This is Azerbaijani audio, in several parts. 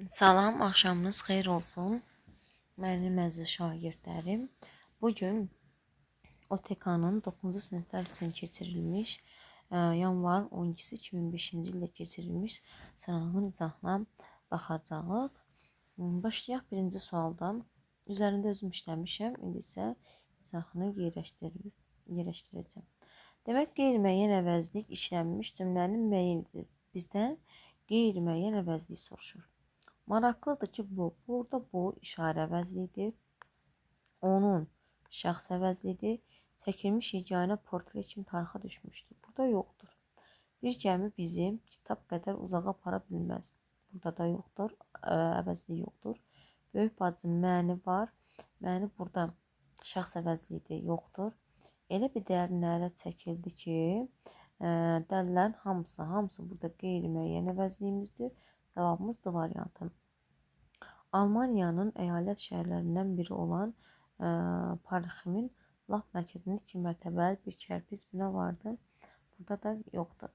Salam, axşamınız xeyir olsun. Mənim əziz şagirdlərim. Bugün OTK-nın 9-cu siniflər üçün keçirilmiş yanvar 12-si 2005-ci ildə keçirilmiş sınağın izahına baxacağıq. Başlayaq birinci sualdan. Üzərində özüm işləmişəm. İndi isə izahını yerləşdirəcəm. Demək, qeyri-müəyyən əvəzlik işlənmiş cümlənin müəyyənidir. Bizdən qeyri-müəyyən əvəzlik soruşur. Maraqlıdır ki, burada bu işarə əvəzlidir. Onun şəxs əvəzlidir. Çəkilmiş yeganə portret kimi tarixa düşmüşdür. Burada yoxdur. Bir gəmi bizi kitab qədər uzağa apara bilməz. Burada da yoxdur. Əvəzlik yoxdur. Böyük bacım məni var. Məni burada şəxs əvəzlidir. Yoxdur. Elə bir dəyərlərə çəkildi ki, dəllərin hamısı burada qeyri-müəyyən əvəzliyimizdir. Cavabımız D variantı. Almaniyanın əyalət şəhərlərindən biri olan Parximin lap mərkəzində 2 mərtəbəli bir kərpic bina vardı. Burada da yoxdur.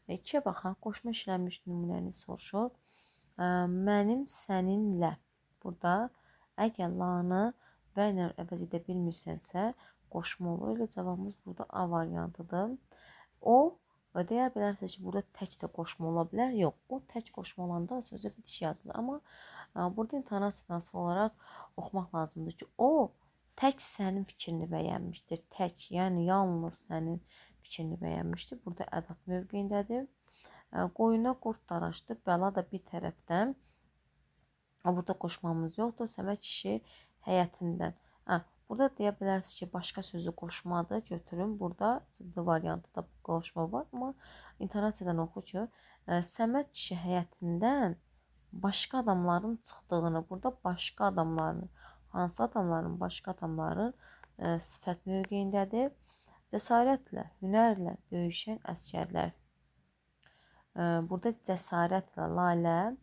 2-yə baxaq, qoşma işlənmiş nümunəni soruşur. Mənim, səninlə. Burada əgər lanı və ilə əvəz edə bilmirsənsə, qoşma olur. Elə cavabımız burada A variantıdır. O deyə bilərsiniz ki, burada tək də qoşma ola bilər. Yox, o tək qoşma olanda sözə bitiş yazılır. Amma burada intonasiyadan asılı olaraq oxumaq lazımdır ki, o tək sənin fikrini bəyənmişdir. Tək, yəni yalnız sənin fikrini bəyənmişdir. Burada ədat mövqeyindədir. Qoyuna qurd daraşdı, bəla da bir tərəfdən. Burada qoşmamız yoxdur. Səməd kişi həyətindən. Burada deyə bilərsiniz ki, başqa sözü qoşmadır. Götürün. Burada D variantında qoşma var. Amma intonasiyadan oxu ki, Səməd kişi həyətindən başqa adamların çıxdığını, burada başqa adamların, hansı adamların, başqa adamların sifət mövqeyindədir. Cəsarətlə, hünərlə döyüşən əskərlər. Burada cəsarətlə, lalə,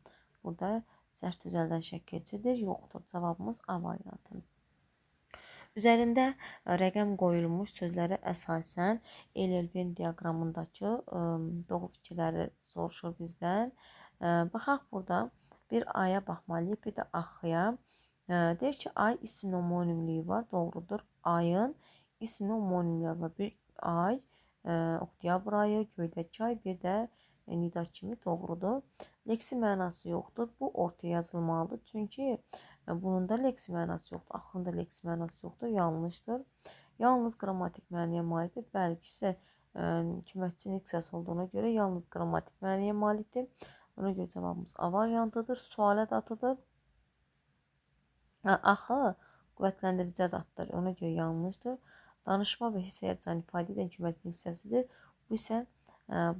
burada zərf düzəldən şəkilçidir, yoxdur. Cavabımız A variantı. Üzərində rəqəm qoyulmuş sözlərə əsasən Eyler-Venn diaqramındakı doğru fikirləri soruşur bizdən. Baxaq burada bir aya baxmalıyıq, bir də axıya. Deyir ki, ay isim homonimliyi var, doğrudur. Ayın isim homonimliyi var. Bir ay, oktyabr ayı, göydəki ay, bir də nida kimi doğrudur. Leksi mənası yoxdur. Bu ortaya yazılmalıdır. Çünki bunun da leksi mənası yoxdur. Axırında leksi mənası yoxdur. Yanlışdır. Yalnız qrammatik mənaya malikdir. Bəlkə köməkçinin hissəsi olduğuna görə yalnız qrammatik mənaya malikdir. Ona görə cavabımız A variantıdır. Sual ədatıdır. Axı qüvvətləndirici ədatdır. Ona görə yanlışdır. Danışma və hiss həyəcanı ifadə edən köməkçinin hissəsidir. Bu isə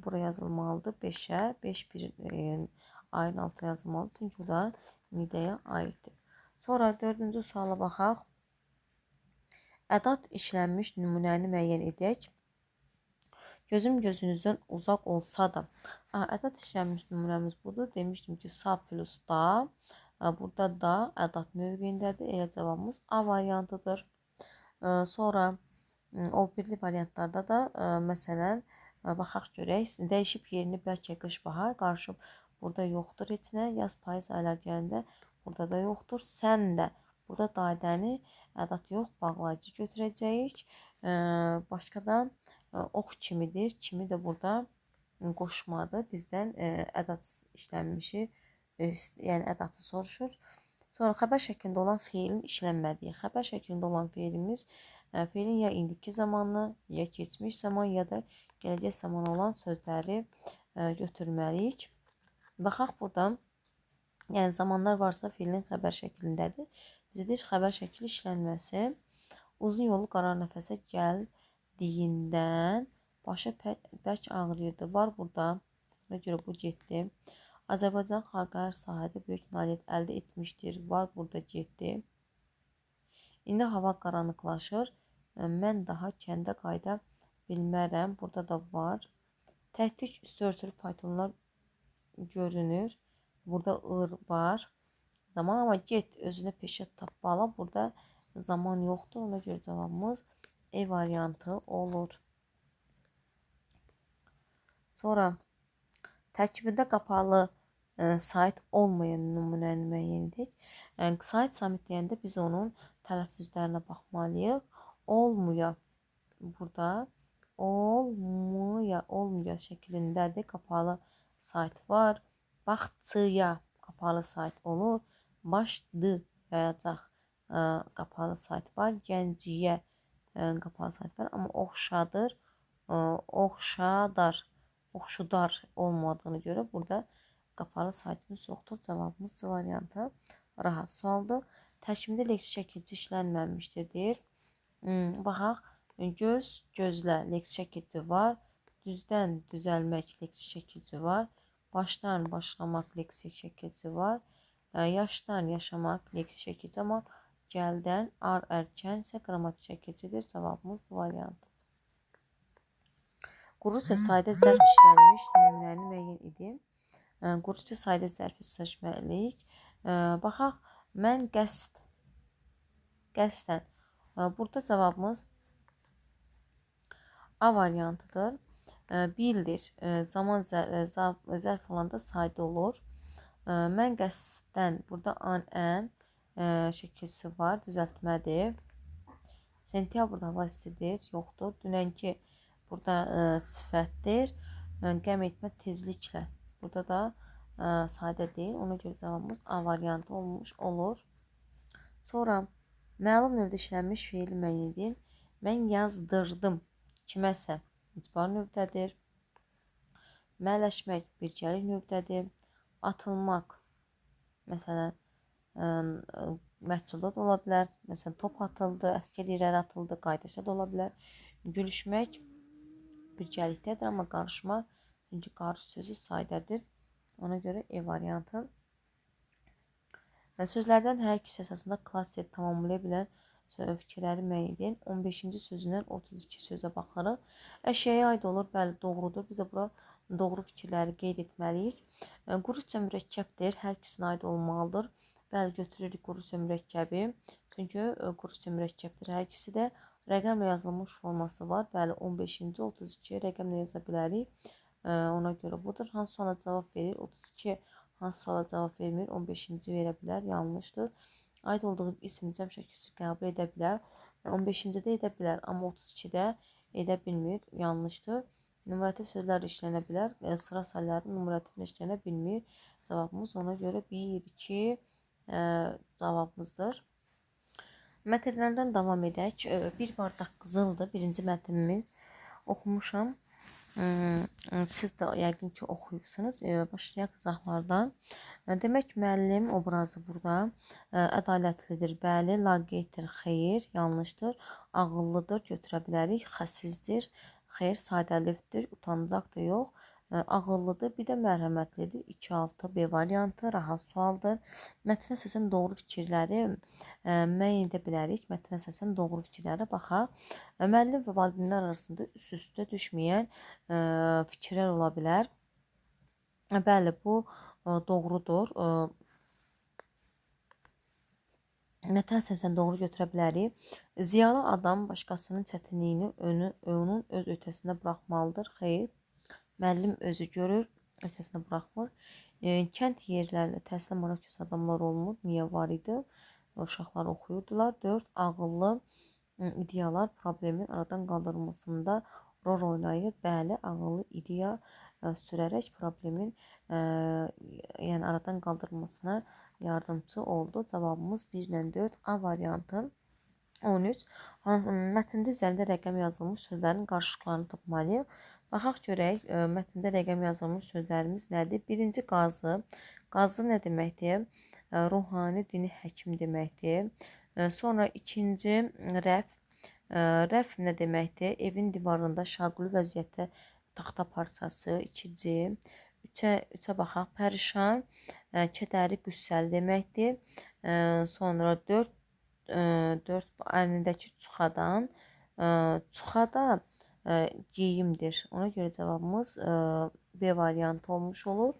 bura yazılmalıdır. 5-ə, 5 bir ayın altına yazılmalıdır. Çünki o da nidəyə aiddir. Sonra 4-cü suala baxaq. Ədat işlənmiş nümunəni müəyyən edək. Gözüm gözünüzdən uzaq olsa da. Ədat işlənmiş nümunəmiz budur. Demişdim ki, sa plus da. Burada da ədat mövqeyindədir. Elə cavabımız A variantıdır. Sonra o birli variantlarda da məsələn, baxaq görək. Dəyişib yerini bəlkə qış bahar qarışıb. Burada yoxdur heç nə. Yaz payız aylar gələndə burada da yoxdur. Sən də. Burada daidəni ədat yox, bağlayıcı götürəcəyik. Başqadan ox kimidir. Kimi də burada qoşmadır. Bizdən ədat işlənmişi, yəni ədatı soruşur. Sonra xəbər şəklində olan feilin işlənmədiyi. Xəbər şəklində olan feilimiz feilin ya indiki zamanı, ya keçmiş zaman, ya da gələcək zaman olan sözləri götürməliyik. Baxaq buradan. Yəni zamanlar varsa feilin xəbər şəklindədir. Bizə deyir xəbər şəkli işlənməsi. Uzun yolu qarar nəfəsə gəldiyindən başı bərk ağrıyırdı. Var burada. Ona görə bu getdi. Azərbaycan xalqı hər sahədə böyük nailiyyət əldə etmişdir. Var burada getdi. İndi hava qaranlıqlaşır. Mən daha kəndə qayıda bilmərəm. Burada da var. Təhtik üstü örtülü faytonlar görünür. Burada ır var. Zaman, amma get özünə peşə tapmalı. Burada zaman yoxdur. Ona görə cavabımız E variantı olur. Sonra tərkibində qapalı sait olmayan nümunəni müəyyən edək. Sait samit deyəndə biz onun tələffüzlərinə baxmalıyıq. Olmuya burada olmuya şəklindədir. Qapalı sait var. Baxçıya qapalı sait olur. Başdı yayacaq qapalı sait var. Gənciyə qapalı sait var. Amma oxşadır, oxşudar olmadığını görə burada qapalı saitimiz yoxdur. Cavabımız C variantı. Rahat sualdır. Tərkibində leksik çəkici işlənməmişdir deyir. Baxaq. Göz, gözlə leksik çəkici var. Düzdən düzəlmək leksik çəkici var. Başdan başlamaq leksik çəkici var. Yaşdan yaşamaq leksik çəkici, amma gəldən erkən isə qrammatik çəkicidir. Cavabımız D variantı. Qurusça sayda zərf işlənmiş nümunəni müəyyən edin. Qurusça sayda zərfi seçməliyik. Baxaq, mən qəsdən. Burada cavabımız A variantıdır. Bildir. Zaman zərf olanda sayda olur. Mən qəsdən. Burada ən şəkilsi var. Düzəltmədir. Sentyabrda hava istidir. Yoxdur. Dünənki burada sifətdir. Qəm etmə tezliklə. Burada da sadə deyil. Ona görə cavabımız A variantı olmuş olur. Sonra məlum növdə işlənmiş fiil müəyyən edin. Mən yazdırdım. Kiməsə icbar növdədir. Mələşmək bircəlik növdədir. Atılmaq məsələn məhsulda da ola bilər. Məsələn top atıldı, əskər irəli atıldı, qayıdışda da ola bilər. Gülüşmək bircəlikdədir, amma qarışmaq çünki qarış sözü saydədir. Ona görə E variantı. Sözlərdən hər ikisi əsasında klaster tamamlaya bilən fikirləri müəyyən edin. 15-ci sözündən 32 sözə baxarıq. Əşyaya aid olur, bəli, doğrudur. Biz də bura doğru fikirləri qeyd etməliyik. Qurusça mürəkkəbdir, hər ikisinə aid olmalıdır. Bəli, götürürük qurusça mürəkkəbi. Çünki qurusça mürəkkəbdir, hər ikisi də rəqəmlə yazılmış forması var. Bəli, 15-ci, 32 rəqəmlə yaza bilərik. Ona görə budur. Hansı suala cavab verir? 32 hansı suala cavab vermir? 15-ci verə bilər, yanlışdır. Aid olduğu isim cəm şəkilsi qəbul edə bilər. 15-cidə edə bilər, amma 32-də edə bilmir, yanlışdır. Numerativ sözlər işlənə bilər, sıra sayıları numerativlə işlənə bilmir. Cavabımız ona görə 1, 2 cavabımızdır. Mətnlərdən davam edək. Bir bardaq qızıldır. Birinci mətnimiz oxumuşam. Siz də yəqin ki oxuyursunuz. Başlayaq izahlardan. Demək, müəllim obrazı burada ədalətlidir, bəli, laqeyddir, xeyr, yanlışdır, ağıllıdır, götürə bilərik, xəsizdir, xeyr, sadəlifdir, utancaqdır, yox, ağıllıdır, bir də mərhəmətlidir, 2-6 B variantı, rahat sualdır. Mətnə əsasən doğru fikirləri müəyyən edə bilərik. Mətnə əsasən doğru fikirlərə baxaq. Müəllim və valideynlər arasında üst-üstə düşməyən fikirlər ola bilər. Bəli, bu doğrudur. Mətn əsasən doğru götürə bilərik. Ziyalı adam başqasının çətinliyini onun öz ötəsində buraxmalıdır. Xeyr, müəllim özü görür, ötəsində buraxmır. Kənd yerlərində təhsilə maraq göstərən adamlar olmur. Niyə var idi? Uşaqlar oxuyurdular. 4. Ağıllı ideyalar problemin aradan qaldırılmasında rol oynayır. Bəli, ağıllı ideya sürərək problemin yəni aradan qaldırılmasına yardımcı oldu. Cavabımız 1 ilə 4 A variantı. 13. Mətndə üzərində rəqəm yazılmış sözlərin qarşılıqlarını tapmalıyıq. Baxaq görək, mətndə rəqəm yazılmış sözlərimiz nədir? Birinci qazı. Qazı nə deməkdir? Ruhani dini həkim deməkdir. Sonra ikinci rəf. Rəf nə deməkdir? Evin divarında şaquli vəziyyətdə taxta parçası. 2C. 3-ə baxaq. Pərişan, kədərli, qüssəli deməkdir. Sonra 4 əlindəki çuxadan. Çuxada geyimdir. Ona görə cavabımız B variantı olmuş olur.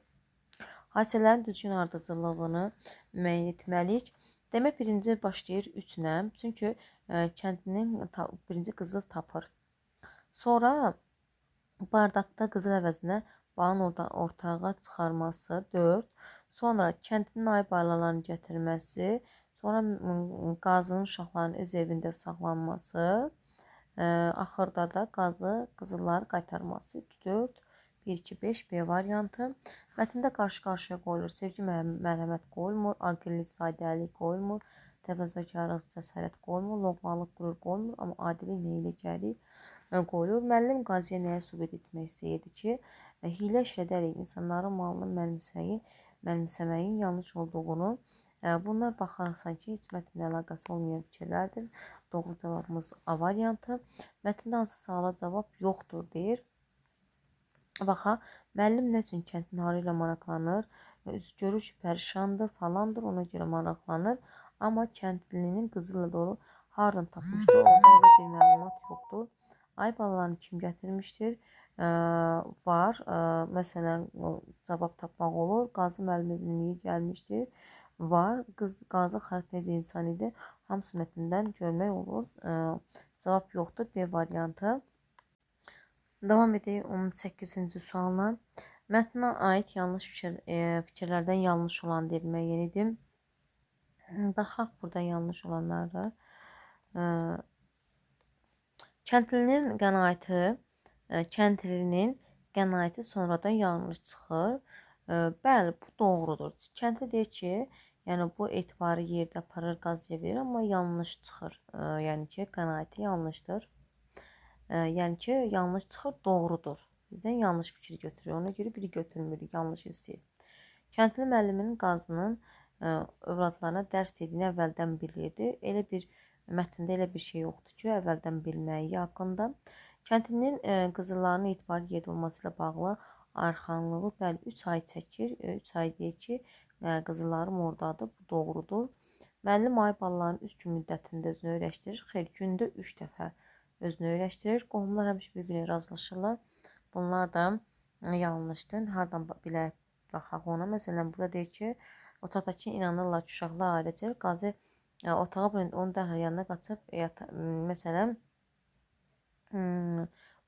Hadisələrin düzgün ardıcıllığını müəyyən etməliyik. Demək, birinci başlayır 3 ilə. Çünki kəndinin birinci qızıl tapır. Sonra bardaqda qızıl əvəzinə bağın ortağa çıxarması 4. Sonra kəndin ayıb aylalarını gətirməsi, sonra qazının uşaqlarının öz evində saxlanması, axırda da qazı qızılları qaytarması 4. 1, 2, 5 B variantı. Mətndə qarşı-qarşıya qoyulur. Sevgi, mərhəmət qoyulmur. Aqillik, sadəlik qoyulmur. Təvazökarlıq, cəsarət qoyulmur. Loğmanlıq, qürur qoyulmur. Amma adilik, neyləgərlik qoyulur. Müəllim qaziyə nəyə sübut etmək istəyirdi ki, hilə işlədərək insanların malını mənimsəməyin yanlış olduğunu, bunlar baxaraq sanki heç mətnlə əlaqəsi olmayan fikirlərdir. Doğru cavabımız A variantı. Mətndə hansı suala cavab yoxdur deyir. Baxa, müəllim nə üçün kəndin halı ilə maraqlanır? Görür ki, pərişandır, falandır, ona görə maraqlanır. Amma kəndlinin qızı ilə doğru hardan tapmışdır? Orada elə bir məlumat yoxdur. Ay balalarını kim gətirmişdir? Var. Məsələn, cavab tapmaq olur. Qazı müəllim evinə niyə gəlmişdir? Var. Qazı xalq necə insan idi? Hamısı mətndən görmək olur. Cavab yoxdur. B variantı. Davam edək 18-ci sualına. Mətnə aid yanlış fikirlərdən yanlış olan deyil, müəyyən edim. Baxaq burada yanlış olanları. Kəndlinin qənaəti sonradan yanlış çıxır. Bəli, bu doğrudur. Kəndli deyir ki, yəni bu etibarı yerdə aparır, qazıya verir, amma yanlış çıxır. Yəni ki, qənaəti yanlışdır. Yəni ki, yanlış çıxır, doğrudur. Birdən yanlış fikir götürür. Ona görə biri götürmür, yanlış istəyir. Kəndli müəlliminin qazının övladlarına dərs dediyini əvvəldən bilirdi. Elə bir mətndə elə bir şey yoxdur ki, əvvəldən bilməyi haqqında. Kəndlinin qızıllarının etibarlı yerdə olması ilə bağlı arxanlığı bəli 3 ay çəkir. 3 ay deyir ki, qızıllarım oradadır. Bu doğrudur. Müəllim ay balaların 3 gün müddətində özünü öyrəşdirir. Xeyr, gündə 3 dəfə özünü öyrəşdirir. Qohumlar həmişə bir-birinə razılaşırlar. Bunlar da yanlışdır. Hardan bilək baxaq ona. Məsələn, burada deyir ki, otaqdakı inanırlar ki, uşaqlar ayrıcır. Qazı otağa onun dərhal yanına qaçıb, məsələn,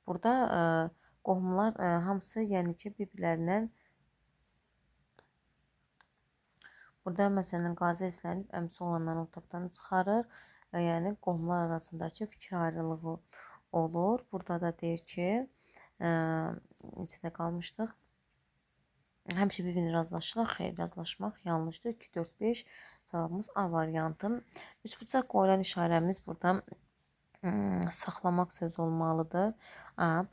burada qohumlar hamısı, yəni ki, bir-birlərindən burada, məsələn, qazı əslənib əmsi olanların otaqdan çıxarır. Yəni, qohumlar arasındakı fikir ayrılığı olur. Burada da deyir ki, necədə qalmışdıq? Həmişə bir-birini razılaşırlar. Xeyr, razılaşmaq yanlışdır. 2, 4, 5 cavabımız A variantı. Üçbucaq qoyulan işarəmiz burada saxlamaq sözü olmalıdır.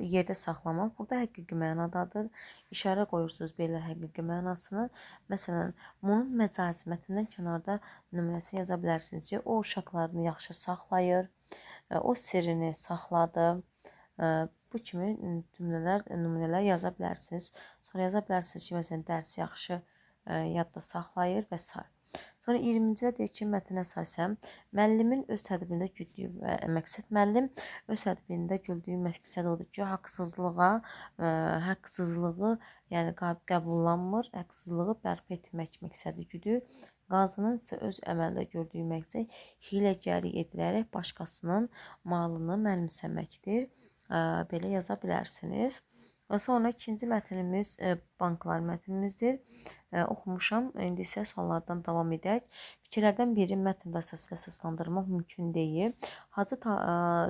Yerdə saxlamaq burada həqiqi mənadadır. İşarə qoyursunuz belə həqiqi mənasını. Məsələn, bunun məcazi mətndən kənarda nümunəsini yaza bilərsiniz ki, o uşaqlarını yaxşı saxlayır, o sirrini saxladı. Bu kimi nümunələr yaza bilərsiniz. Sonra yaza bilərsiniz ki, məsələn, dərsi yaxşı yadda saxlayır və s. Sonra 20-cidə deyir ki, mətnə əsasən müəllimin öz tədbirində güldüyü məqsəd, müəllim öz tədbirində güldüyü məqsəd odur ki, haqsızlığı yəni qəbullanmır, haqsızlığı bərpa etmək məqsədi güdür. Qazının isə öz əməldə gördüyü məqsəd hiləgəri edilərək başqasının malını mənimsəməkdir. Belə yaza bilərsiniz. Sonra ikinci mətnimiz banklar mətnimizdir. Oxumuşam. İndi isə suallardan davam edək. Fikirlərdən biri mətn vasitəsilə əsaslandırmaq mümkün deyil. Hacı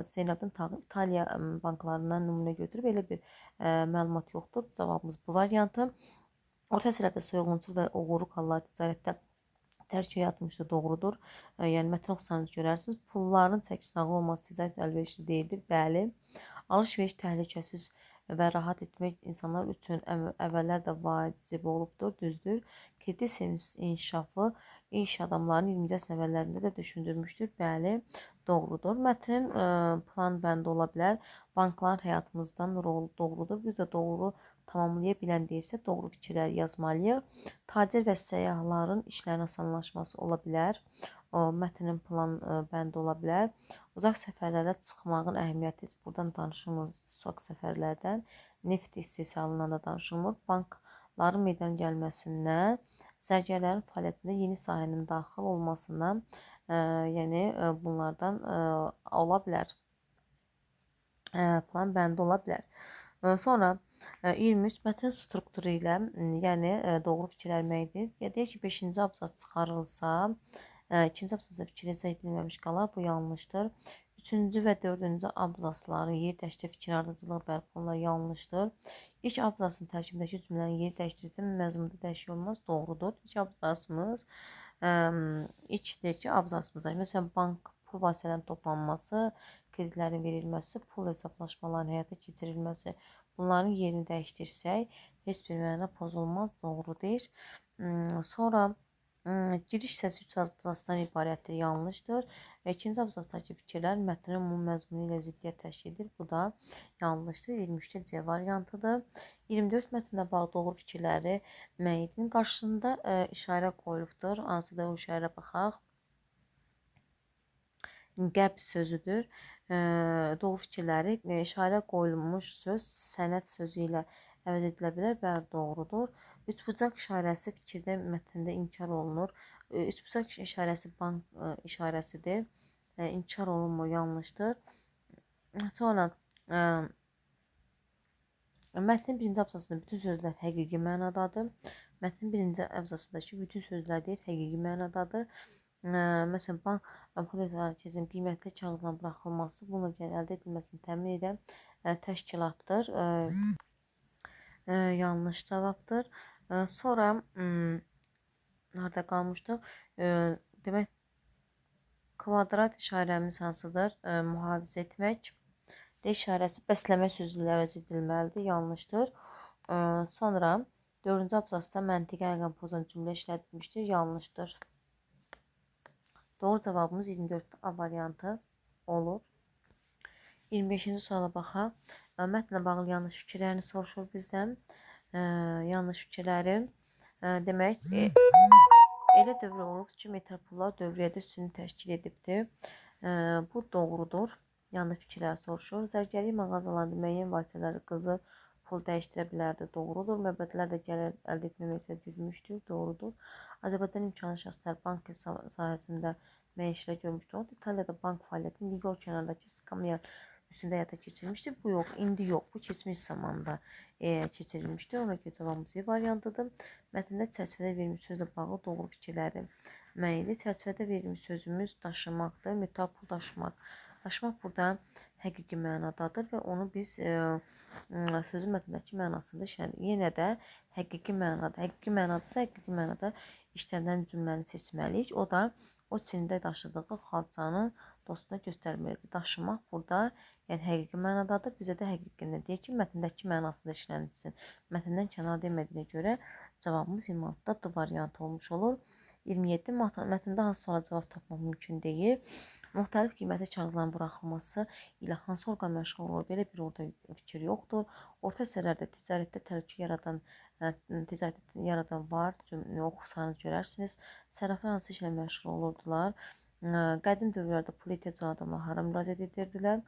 Zeynəbin Tağı İtaliya banklarından nümunə götürüb elə bir məlumat yoxdur. Cavabımız bu variantı. Orta əsrlərdə soyğunçu və oğurluq halları ticarətdə tərkəyə atmışdır, doğrudur. Yəni mətn oxusanız görərsiniz. Pulların çəkisi nağıl olması ticarət əlverişli deyildir. Bəli. Alış-veriş təhlükəsiz və rahat etmək insanlar üçün əvvəllər də vacib olubdur, düzdür. Kredit sisteminin inkişafı iş adamlarının 20-ci əsrin əvvəllərində də düşündürmüşdür. Bəli, doğrudur. Mətnin plan bəndi ola bilər. Bankların həyatımızdan rol doğrudur. Biz də doğru tamamlaya bilən deyilsə, doğru fikirlər yazmalıyıq. Tacir və səyyahların işlərin asanlaşması ola bilər. Mətnin plan bəndi ola bilər. Uzaq səfərlərə çıxmağın əhəmiyyəti buradan danışılmır. Uzaq səfərlərdən neft istehsalından da danışılmır. Bankların meydana gəlməsindən, zərgərlərin fəaliyyətində yeni sahənin daxil olmasından, yəni bunlardan ola bilər. Plan bəndi ola bilər. Sonra 23 mətn strukturu ilə, yəni doğru fikirlər məydir? Deyək ki, 5-ci abzas çıxarılsa, 2-ci abzasda fikir izah edilməmiş qalar, bu yanlışdır. 3-cü və 4-cü abzasların yer dəyişdirə fikir ardıcılığı bərpa olunur, yanlışdır. İlk abzasın tərkibindəki cümlələrin yeri dəyişdirirsə, məzmunda dəyişik olmaz, doğrudur. İlk abzasımız, ilk abzasımızda, məsələn, bank pul vasitələrinin toplanması, kreditlərin verilməsi, pul hesablaşmalarının həyata keçirilməsi, bunların yerini dəyişdirsək, heç bir məna pozulmaz, doğrudur. Sonra giriş hissəsi 3 abzasdan ibarətdir, yanlışdır. Və 2-ci abzasdakı fikirlər mətnin ümumi məzmunu ilə ziddiyyət təşkil edir, bu da yanlışdır. 23-də C variantıdır. 24 mətndə bağlı doğru fikirləri müəyyən edin. Qarşısında işarə qoyulubdur. Hansıdır o işarə baxaq. Qəbz sözüdür. Doğru fikirləri işarə qoyulmuş söz sənəd sözü ilə əvəz edilə bilər. Bəli, doğrudur. Üçbucaq işarəsi fikirdə mətndə inkar olunur. Üçbucaq işarəsi bank işarəsidir. İnkar olunmur, yanlışdır. Sonra mətnin birinci abzasında bütün sözlər həqiqi mənadadır. Mətnin birinci abzasındakı bütün sözlər deyir həqiqi mənadadır. Məsələn, bank pul hesabçısının qiymətli kağızla buraxılması, bununla əldə edilməsini təmin edən təşkilatdır. Yanlış cavabdır. Sonra harada qalmışdıq? Demək, kvadrat işarəmiz hansıdır? Mühafizə etmək. D işarəsi bəsləmə sözü ilə əvəz edilməlidir. Yanlışdır. Sonra 4-cü abzasda məntiqi əlaqəni pozan cümlə işlədilmişdir. Yanlışdır. Doğru cavabımız 24 A variantı olur. 25-ci suala baxaq. Mətnlə bağlı yanlış fikirlərini soruşur bizdən. Yanlış fikirləri demək, elə dövr olub ki, metropollar dövriyyədə üstünlük təşkil edibdir. Bu doğrudur. Yanlış fikirləri soruşur. Zərgərlik mağazalarında müəyyən vasitələri qızıl pul dəyişdirə bilərdi. Doğrudur. Məbədlər də gəlir əldə etməməksə güdmüşdür. Doğrudur. Azərbaycan imkanlı şəxslər bank sahəsində məişlə görmüşdür. İtaliyada bank fəaliyyəti indi yol kənarındakı skamya üstündə həyata keçirilmişdir. Bu yox, indi yox. Bu keçmiş zamanda keçirilmişdir. Ona görə cavabımız C variantıdır. Mətndə çərçivədə verilmiş sözlə bağlı doğru fikirləri müəyyən edir. Çərçivədə verilmiş sözümüz daşımaqdır. Mütləq pul daşımaq. Daşımaq burada həqiqi mənadadır və onu biz sözün mətndəki mənasında işlənirik. Yenə də həqiqi mənada. Həqiqi mənadırsa, həqiqi mənada işlənilən cümləni seçməliyik. O da o Çində daşıdığı xalçanı dostuna göstərməlidir. Daşımaq burada yəni həqiqi mənadadır. Bizə də həqiqini deyir ki, mətndəki mənasında işlənilsin. Mətndən kənar demədiyinə görə cavabımız 26-da D variantı olmuş olur. 27. Mətndə hansı suala cavab tapmaq mümkün deyil. Müxtəlif qiymətli kağızların buraxılması ilə hansı orqan məşğul olur? Belə bir orada fikir yoxdur. Orta əsrlərdə ticarətdə təhlükə yaradan var. Oxusanız görərsiniz. Sərraflar hansı işlə məşğul olurdular? Qədim dövrlərdə pul ehtiyacı adamlar hara müraciət edirdilər?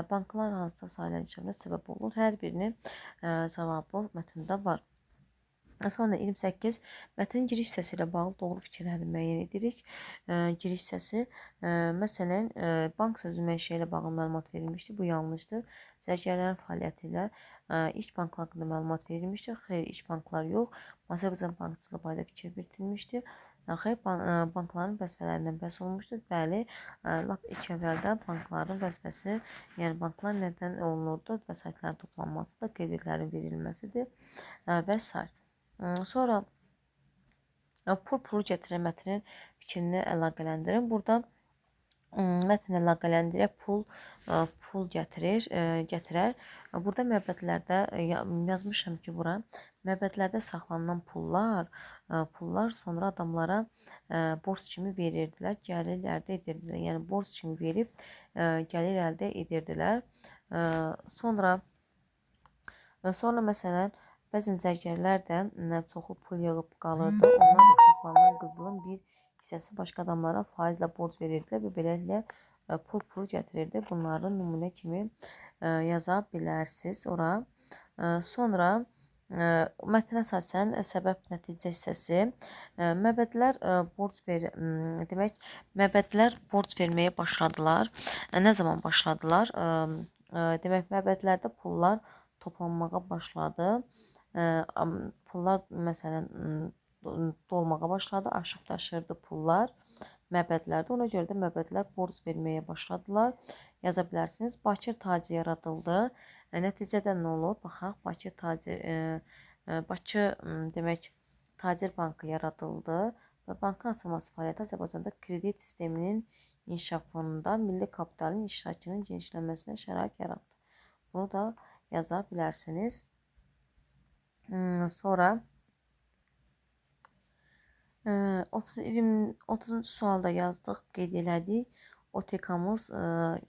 Banklar hansısa sahələrin işlərinə səbəb olur? Hər birinin cavabı mətndə var. Sonra 28 mətnin giriş hissəsi ilə bağlı doğru fikirləri müəyyən edirik. Giriş hissəsi, məsələn, bank sözü mənşəyi ilə bağlı məlumat verilmişdir. Bu yanlışdır. Zərgərlərin fəaliyyəti ilə ilk banklar haqqında məlumat verilmişdir. Xeyr, ilk banklar yox. Azərbaycan bankçılığı barədə fikir bildirilmişdir. Xeyr, bankların vəzifələrindən bəhs olunmuşdur. Bəli, lap ilk əvvəldə bankların vəzifəsi, yəni banklar nədən olunurdu? Vəsaitlərin toplanmasıdır, kreditlərin verilməsidir və s. Sonra pul gətirən mətnin fikrini əlaqələndirin. Burada mətn əlaqələndirə pul gətirər. Burada məbədlərdə yazmışam ki, bura məbədlərdə saxlanılan pullar sonra adamlara borc kimi verirdilər, gəlir əldə edirdilər. Yəni borc kimi verib gəlir əldə edirdilər. Sonra məsələn bəzən zərgərlər də çoxlu pul yığıb qalırdı. Onlar da saxlanılan qızılın bir hissəsi başqa adamlara faizlə borc verirdilər və beləliklə pul gətirirdi. Bunları nümunə kimi yaza bilərsiniz ora. Sonra mətnə əsasən səbəb-nəticə hissəsi. Məbədlər borc verməyə başladılar. Nə zaman başladılar? Demək, məbədlərdə pullar toplanmağa başladı. Pullar məsələn dolmağa başladı, aşıb daşırdı pullar məbədlərdə. Ona görə də məbədlər borc verməyə başladılar. Yaza bilərsiniz. Bakır tacı yaradıldı. Nəticədə nə olur? Baxaq, Bakı demək Tacir Bankı yaradıldı və bankın açılması fəaliyyəti Azərbaycanda kredit sisteminin inkişafında milli kapitalın iştirakının genişlənməsinə şərait yaratdı. Bunu da yaza bilərsiniz. Sonra 30-cu sualda yazdıq, qeyd elədik. OTK-mız,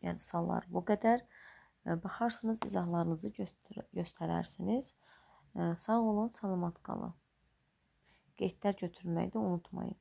yəni suallar bu qədər. Baxarsınız, izahlarınızı göstərərsiniz. Sağ olun, salamat qalın. Qeydlər götürməyi də unutmayın.